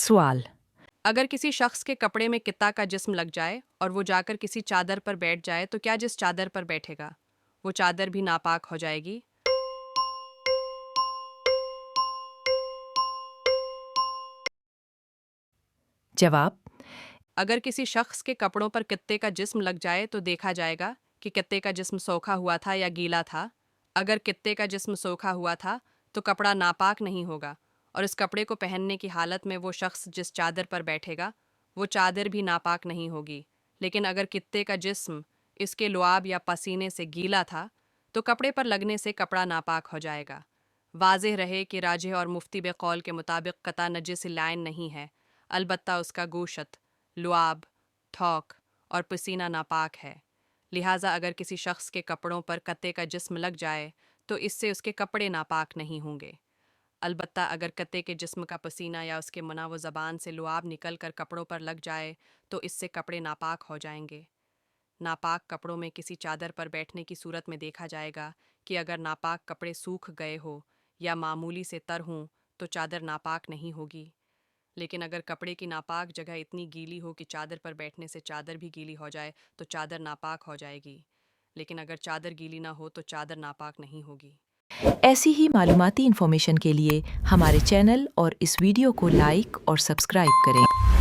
سوال اگر کسی شخص کے کپڑے میں کتا کا جسم لگ جائے اور وہ جا کر کسی چادر پر بیٹھ جائے تو کیا جس چادر پر بیٹھے گا وہ چادر بھی ناپاک ہو جائے گی؟ جواب اگر کسی شخص کے کپڑوں پر کتے کا جسم لگ جائے تو دیکھا جائے گا کہ کتے کا جسم سوکھا ہوا تھا یا گیلا تھا۔ اگر کتے کا جسم سوکھا ہوا تھا تو کپڑا ناپاک نہیں ہوگا اور اس کپڑے کو پہننے کی حالت میں وہ شخص جس چادر پر بیٹھے گا وہ چادر بھی ناپاک نہیں ہوگی۔ لیکن اگر کتے کا جسم اس کے لعاب یا پسینے سے گیلا تھا تو کپڑے پر لگنے سے کپڑا ناپاک ہو جائے گا۔ واضح رہے کہ راجح اور مفتی بقول کے مطابق قطع نجس لعین نہیں ہے، البتہ اس کا گوشت، لعاب، تھوک اور پسینہ ناپاک ہے۔ لہٰذا اگر کسی شخص کے کپڑوں پر کتے کا جسم لگ جائے تو اس سے اس کے کپڑے ناپاک نہیں ہوں گے۔ البتہ اگر کتے کے جسم کا پسینہ یا اس کے منہ و زبان سے لعاب نکل کر کپڑوں پر لگ جائے تو اس سے کپڑے ناپاک ہو جائیں گے۔ ناپاک کپڑوں میں کسی چادر پر بیٹھنے کی صورت میں دیکھا جائے گا کہ اگر ناپاک کپڑے سوکھ گئے ہو یا معمولی سے تر ہوں تو چادر ناپاک نہیں ہوگی۔ لیکن اگر کپڑے کی ناپاک جگہ اتنی گیلی ہو کہ چادر پر بیٹھنے سے چادر بھی گیلی ہو جائے تو چادر ناپاک ہو جائے گی۔ لیکن اگر چادر گیلی نہ ہو تو چادر ناپاک نہیں ہوگی۔ ایسی ہی معلوماتی انفارمیشن کے لیے ہمارے چینل اور اس ویڈیو کو لائک اور سبسکرائب کریں۔